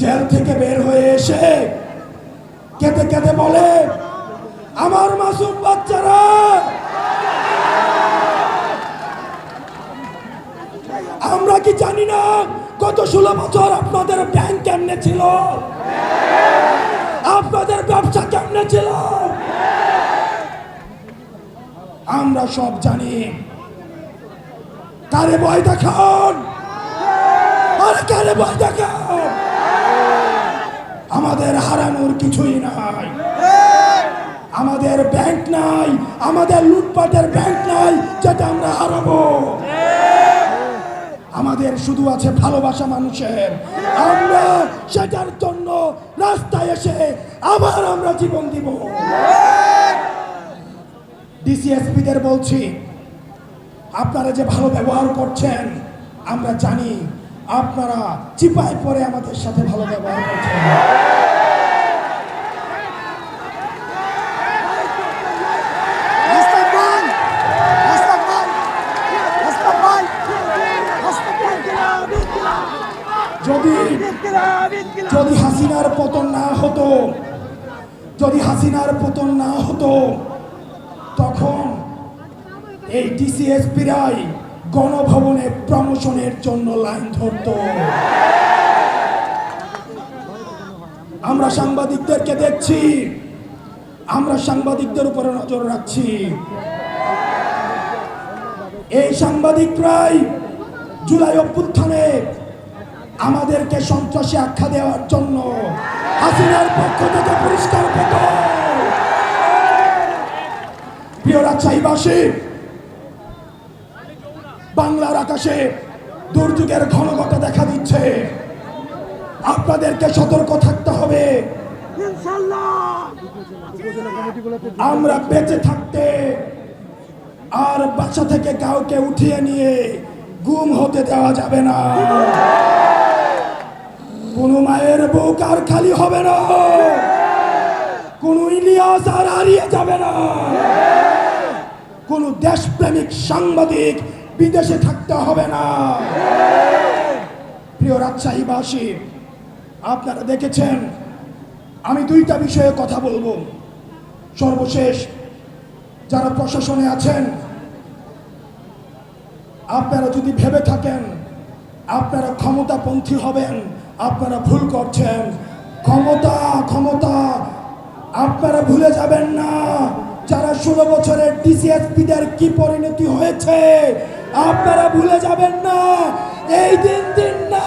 Jail থেকে বের হয়ে এসে কেঁদে কেঁদে বলে, আমার মাসুম বাচ্চারা, আমরা কি জানি না গত 16 বছর আপনাদের ব্যাংক কেমনে ছিল, আপনাদের ব্যবসা কেমনে ছিল, আমরা সব জানি। কারে ভয় দেখান, আরে কারে ভয় দেখান, আমাদের হারানোর কিছুই নাই। আমাদের ব্যাংক নাই, আমাদের লুটপাটের ব্যাংক নাই যেটা আমরা হারাবো। আমাদের শুধু আছে ভালোবাসা মানুষের, আমরা সেটার জন্য রাস্তায় এসে আবার আমরা জীবন দিব। ডিসিএসপিদের বলছি, আপনারা যে ভালো ব্যবহার করছেন আমরা জানি, আপনারা চিপায় পরে আমাদের সাথে ভালো ব্যবহার করছেন। যদি হাসিনার পতন না হতো, যদি হাসিনার পতন না হতো, তখন এই ডিসিএসপিরাই গণভবনে প্রমোশনের জন্য লাইন ধরত। আমরা সাংবাদিকদেরকে দেখছি, আমরা সাংবাদিকদের উপরে নজর রাখছি। এই সাংবাদিকরাই জুলাই অভ্যুত্থানে আমাদেরকে সন্ত্রাসী আখ্যা দেওয়ার জন্য হাসিনার পক্ষ থেকে পরিষ্কার পেত। প্রিয় রাজশাহীবাসী, বাংলার আকাশে দুর্যোগের ঘনঘটা দেখা দিচ্ছে, আপনাদেরকে সতর্ক থাকতে হবে। আমরা বেঁচে থাকতে আর বাসা থেকে কাউকে উঠিয়ে নিয়ে গুম হতে দেওয়া যাবে না। কোন মায়ের বুক আর খালি হবে না, কোন ইলিয়াস আর হারিয়ে যাবে না, কোন দেশপ্রেমিক সাংবাদিক বিদেশে থাকতে হবে না। প্রিয় রাজশাহীবাসী, আপনারা দেখেছেন আমি দুইটা বিষয়ে কথা বলবো। সর্বশেষ যারা প্রশাসনে আছেন, আপনারা যদি ভেবে থাকেন আপনারা ক্ষমতাপন্থী হবেন, আপনারা ভুল করছেন। ক্ষমতা ক্ষমতা আপনারা ভুলে যাবেন না যারা 16 বছরের ডিসিএসপিদের কি পরিণতি হয়েছে, আপনারা ভুলে যাবেন না। এই দিন না,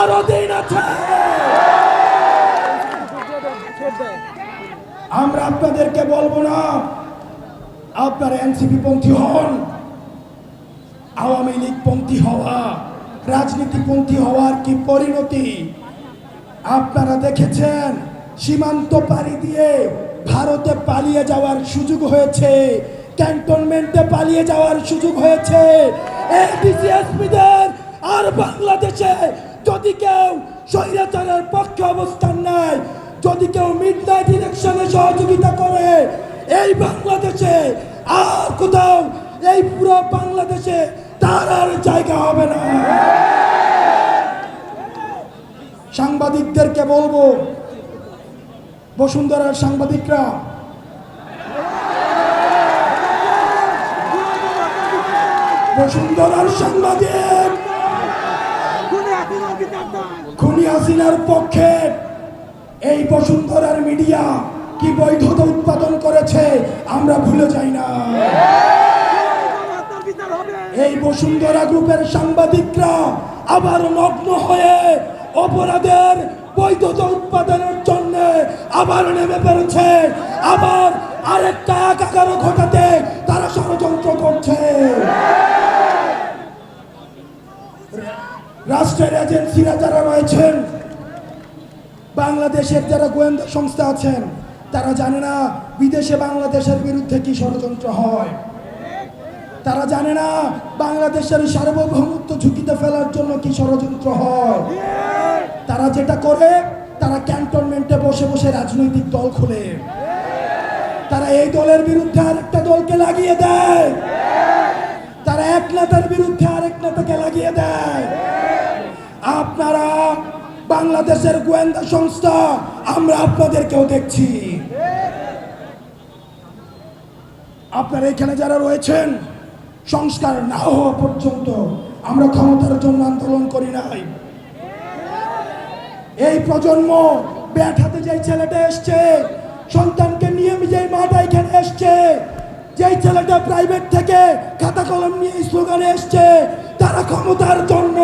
আরো দিন আছে। আমরা আপনাদেরকে বলবো না আপনারা এনসিপি পন্থী হন, আওয়ামী লীগ পন্থী হওয়া, রাজনীতিপন্থী হওয়ার কি পরিণতি আপনারা দেখেছেন। সীমান্ত পাড়ি দিয়ে ভারতে পালিয়ে যাওয়ার সুযোগ হয়েছে, ক্যান্টনমেন্টে পালিয়ে যাওয়ার সুযোগ হয়েছে। এই ডিসিএসপিদের আর বাংলাদেশে যদি কেউ স্বৈরাচারের পক্ষে অবস্থান নেয়, যদি কেউ মিডনাইট ইলেকশনে সহযোগিতা করে, এই বাংলাদেশে আর কোথাও, এই পুরো বাংলাদেশে তার আর জায়গা হবে না। সাংবাদিকদেরকে বলবো, বসুন্ধরার সাংবাদিকরা, বসুন্ধরার সাংবাদিক খুনি হাসিনার পক্ষে এই বসুন্ধরার মিডিয়া কি বৈধতা উৎপাদন করেছে আমরা ভুলে যাই না। এই বসুন্ধরা গ্রুপের সাংবাদিকরা আবার নগ্ন হয়ে অপরাধের বৈধতা উৎপাদনের জন্য আবার নেমে পড়েছে, আবার আরেকটা একাকার ঘটাতে তারা ষড়যন্ত্র করছে। রাষ্ট্রের এজেন্সিরা যারা রয়েছেন, বাংলাদেশের যারা গোয়েন্দা সংস্থা আছেন, তারা জানে না বিদেশে বাংলাদেশের বিরুদ্ধে কি ষড়যন্ত্র হয়। তারা জানে না বাংলাদেশের সার্বভৌমত্ব ঝুঁকিতে ফেলার জন্য কি ষড়যন্ত্র হয়। তারা যেটা করে, তারা ক্যান্টনমেন্টে বসে বসে রাজনৈতিক দল খোলে, তারা এই দলের বিরুদ্ধে আরেকটা দলকে লাগিয়ে দেয়, তারা এক নেতার বিরুদ্ধে আরেক নেতাকে লাগিয়ে দেয়। আপনারা বাংলাদেশের গোয়েন্দা সংস্থা আমরা আপনাদেরকেও দেখছি। আপনারা এখানে যারা রয়েছেন, সংস্কার না হওয়া পর্যন্ত আমরা ক্ষমতার জন্য আন্দোলন করি নাই। এই প্রজন্ম ব্যাট হাতে যেই ছেলেটা এসছে, সন্তানকে নিয়ে যেই মাটা এখানে এসছে, যেই ছেলেটা প্রাইভেট থেকে খাতা কলম নিয়ে স্লোগানে এসছে, তারা ক্ষমতার জন্য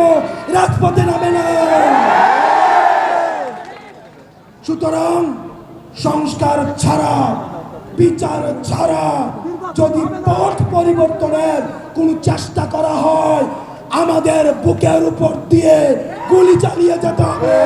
রাজপথে নামে না। সুতরাং সংস্কার ছাড়া, বিচার ছাড়া যদি পথ পরিবর্তনের কোন চেষ্টা করা হয়, আমাদের বুকের উপর দিয়ে গুলি চালিয়ে যেতে হবে।